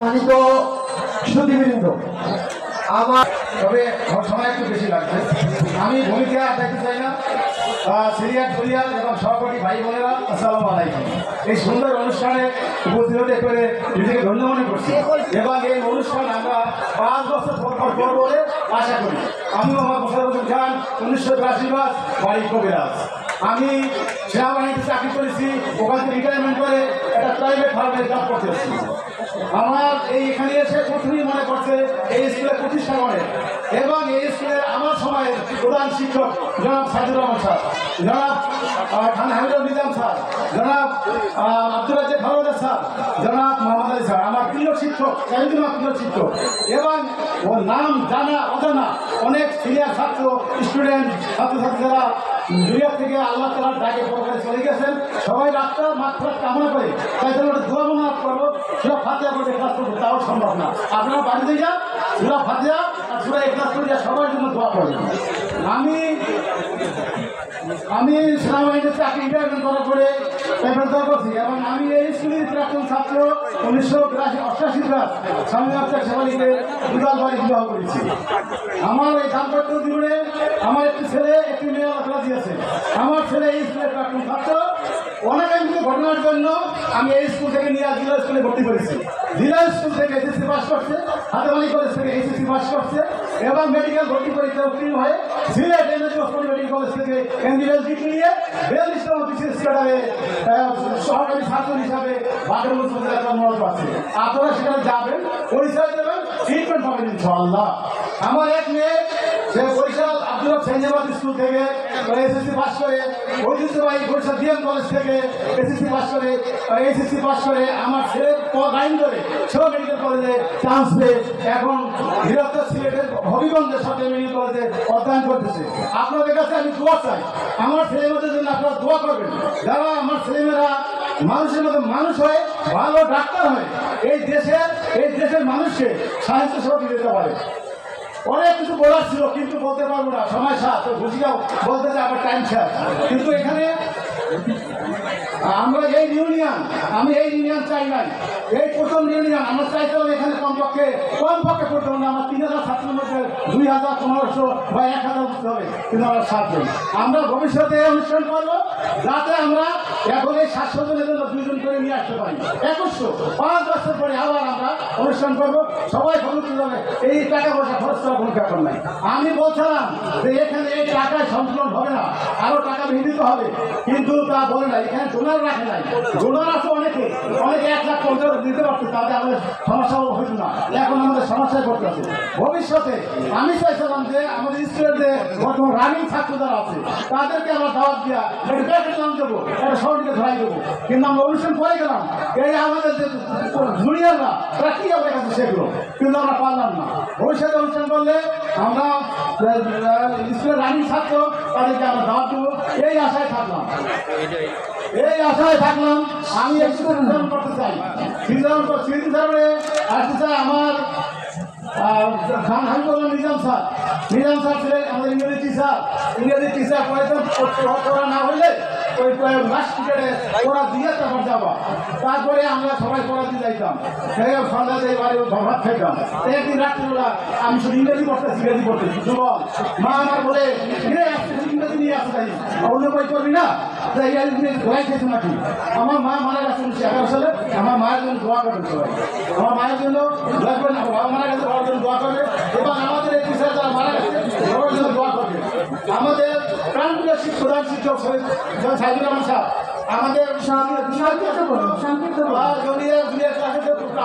তো সুদীবৃন্দ আমার তবে সময় একটু বেশি লাগছে। আমি ভূমিকা দেখতে চাই না। সিরিয়াল জুরিয়াল এবং সহপাঠী ভাই বোনেরা, আসসালামু আলাইকুম। এই সুন্দর অনুষ্ঠানে উপস্থিত হতে করে নিজেকে ধন্য মনে করছি এবং এই অনুষ্ঠান আমরা 5 বছর পর পর বলে আশা করি। আমি মোহাম্মদ মোশাররফ খান, 1983 বাড়ি কবিরাজ। আমি সেনাবাহিনীতে চাকরি করেছি, ওখান থেকে রিটায়ারমেন্ট করে একটা প্রাইভেট ফার্মে জব করতেছি। আমার এখানে এসে প্রথমেই মনে করছে এই স্কুলের প্রতিষ্ঠা করে এবং এই স্কুলের আমার সময়ের প্রধান শিক্ষক জনাব সাইদুর রহমান স্যার, জনাব খান হামিদুল নিজাম স্যার, জনাব আব্দুল রাজ্জাক ভালোদার স্যার, জনাব মোহাম্মদ আলী স্যার আমার প্রিয় শিক্ষক, একজন প্রিয় শিক্ষক। এবং ওর নাম জানা অজানা অনেক সিনিয়র ছাত্র, স্টুডেন্ট, ছাত্রছাত্রীরা দুনিয়া থেকে আল্লাহ তাআলার ডাকে পরকালে চলে গেছেন। সবাই রাস্তা মাত্রা কামনা করে, তাই জন্য দোয়া মনে করবো, সূরা ফাতিহা করে ক্লাস করবো, তাও সম্ভব না। আপনারা বাড়িতে যান, সূরা ফাতিহা আর সূরা ইখলাস করে সবার জন্য দোয়া করবেন। আমি সেনাবাহিনীতে চাকরি রিটায়ারমেন্ট করার পরে পেপার দোয়া করছি এবং আমি এই স্কুলের প্রাক্তন ছাত্র 1988 ক্লাস স্বামী আফতার শেফালিকে দুলাল বাড়ি বিবাহ করেছি। আমার এই দাম্পত্য জীবনে আমার একটি ছেলে একটি মেয়ে আল্লাহ দিয়েছে। আমার ছেলে এই স্কুলের প্রাক্তন ছাত্র। অনেকাংশ ঘটনার জন্য আমি এই স্কুল থেকে নিয়ে জিলা স্কুলে ভর্তি করেছি। জিলা স্কুল থেকে এসএসসি পাস করছে, হাতেমালি কলেজ থেকে এইচএসসি পাস করছে এবং মেডিকেল ভর্তি পরীক্ষা উত্তীর্ণ হয়ে Sylhet MAG Osmani medical college থেকে এমবিবিএস ডিগ্রি নিয়ে 42তম বিসিএস ক্যাডারে সহকারী ছাত্র হিসাবে বাগেরহাট উপজেলার মনোনয়ন পাচ্ছে। আপনারা সেখানে যাবেন, পরিচয় দেবেন, ট্রিটমেন্ট পাবেন ইনশাআল্লাহ। আমার এক মেয়ে, সে বরিশাল আব্দুল সেঞ্জাবাদ স্কুল থেকে এসএসসি পাস করে, ঐতিহ্যবাহী বরিশাল ডিএম কলেজ থেকে এসএসসি পাস করে, এইচএসসি পাস করে আমার ছেলের লাইন ধরে সেও মেডিকেল কলেজে চান্স পেয়ে এখন বৃহত্তর সিলেটের হবিগঞ্জের সাথে মেডিকেল কলেজে অধ্যয়ন করতেছে। আপনাদের কাছে আমি দোয়া চাই, আমার ছেলেমেয়েদের জন্য আপনারা দোয়া করবেন। যারা আমার ছেলেমেয়েরা মানুষের মতো মানুষ হয়ে ভালো ডাক্তার হয়, এই দেশের মানুষকে সাহিত্য সেবা দিতে পারে। অনেক কিছু বলার ছিল কিন্তু বলতে পারবো না, সময় শেষ। বুঝিয়াও বলতে চাই আমার টাইম শেষ। কিন্তু এখানে আমরা এই ইউনিয়ন, আমি এই ইউনিয়ন চাই নাই, এই প্রথম ইউনিয়ন আমরা চাইছিলাম এখানে কমপক্ষে করতে হবে না। আমার 3000 ছাত্রের মধ্যে 2000, 1500 বা 1000 বুঝতে হবে, কিন্তু আমরা 7 জন। আমরা ভবিষ্যতে অনুষ্ঠান করবো যাতে আমরা এখন এই 700 জনের জন্য 2 জন করে নিয়ে আসতে পারি। 2100 5 বছর পরে আবার আমরা অনুষ্ঠান করবো, সবাই খরচ যাবে। এই টাকা পয়সা খরচ করার কোনো ব্যাপার নাই। আমি বলছিলাম যে এখানে এই টাকায় সঞ্চালন হবে না, আরো টাকা ভিড়িত হবে, কিন্তু তা বলে না। এখানে ডোনার রাখে নাই, ডোনার আছে অনেকে 1,50,000 দিতে পারছে, তাতে আমাদের সমস্যা হইতো না। এখন আমাদের সমস্যায় পড়তে আছে। ভবিষ্যতে আমি চাইছিলাম যে আমাদের স্কুলের যে বর্তমান রানিং ছাত্র যারা আছে তাদেরকে আমরা দাওয়াত দিয়া একটা নাম দেবো, একটা শহরকে ধরাই দেবো, কিন্তু আমরা অনুষ্ঠান করে গেলাম। এই আমাদের যে জুনিয়ররা তারা কি আমাদের কাছে সেগুলো, কিন্তু আমরা পারলাম না। ভবিষ্যতে অনুষ্ঠান করলে আমরা স্কুলের রানিং ছাত্র তাদেরকে আমরা দাওয়াত দেবো, এই আশায় থাকলাম। আমি একটু করতে চাই আসতে চাই আমার খান হামিদুল নিজাম স্যার ছিলেন আমাদের ইংরেজি টিচার পড়া না হইলে ওই লাস্ট টিকেটে পড়া দিয়ে তারপর যাবা। তারপরে আমরা সবাই পড়া দিয়ে যাইতাম, সন্ধ্যাতে এবারে ভাত খাইতাম। একদিন রাত্রিবেলা আমি শুধু ইংরেজি পড়তেছি যুবক মা আমার বলে ইংরেজি নিয়ে আসতে চাই, অন্য বই করবি না, ধোয়াই খেয়েছে নাকি। আমার মা মারা গেছে 1911 সালে। আমার মায়ের জন্য দোয়া করবেন সবাই, আমার মায়ের জন্য দোয়া করবেন, বাবা মারা গেছে বাবার জন্য দোয়া করবে এবং আমাদের এই টিচার যারা মারা গেছে সবার জন্য দোয়া করবে। আমাদের প্রাণপ্রিয় প্রধান শিক্ষক সাইদুর রহমান স্যার আমাদের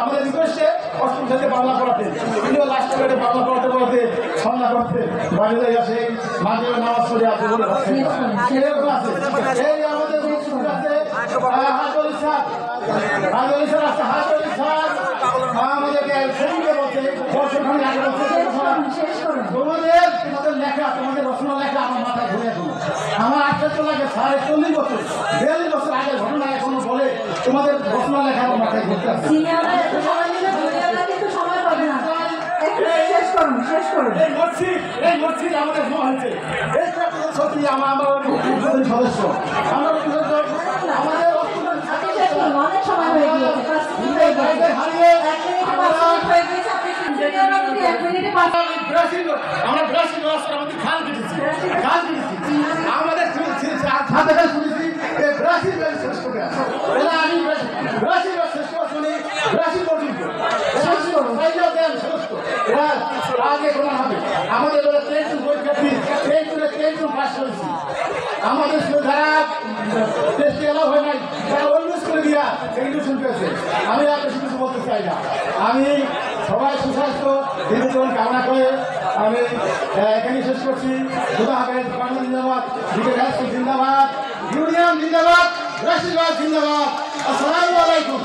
আমাদের রিকোয়েস্টে 8ম শ্রেণীতে বাংলা পড়াতে, কিন্তু লাস্ট গ্রেডে বাংলা পড়াতে সন্ধ্যা করতে বাড়িতে আসে, মাঝে নামাজ পড়ে আসে বলে এরকম আছে। এই আমাদের হাজলি স্যার আছে, হাজলি স্যার আমাদেরকে সেদিকে বলছে বর্ষখানি আগে বলছে তোমাদের লেখা, তোমাদের রচনা লেখা আমার মাথায় ঘুরে এখন। আমার আশ্চর্য লাগে, 40 বছর 42 বছর আগের ঘটনা এখনো বলে তোমাদের রচনা লেখা আমার মাথায় ঘুরতে আছে। এই মসজিদ আমাদের হয়েছে, এই সত্যি আমার সদস্য আমাদের অনেক সময় হয়ে গিয়েছে। আমরা ব্রাশি ব্যবস্থার আমাদের খাল কেটেছি আমাদের ছাত্র শুনেছি ব্রাশি শ্রেষ্ঠ গ্যাস আমি ব্রাশি শ্রেষ্ঠ শুনি ব্রাশি পর্যন্ত আগে প্রমাণ হবে আমাদের ট্রেন পরীক্ষার্থী ট্রেন পাস করেছি আমাদের যারা টেস্টে এলাও হয় নাই তারা অন্য স্কুলে দিয়া এডুকেশন পেয়েছে আমি আর বেশি কিছু বলতে চাই না আমি সবাই সুস্বাস্থ্য দীর্ঘজীবন কামনা করে আমি এখানে শেষ করছি খুদা হাফেজ বাংলা জিন্দাবাদ জিন্দাবাদ ইউনিয়ন জিন্দাবাদ রাশিদবাদ জিন্দাবাদ আসসালামু আলাইকুম।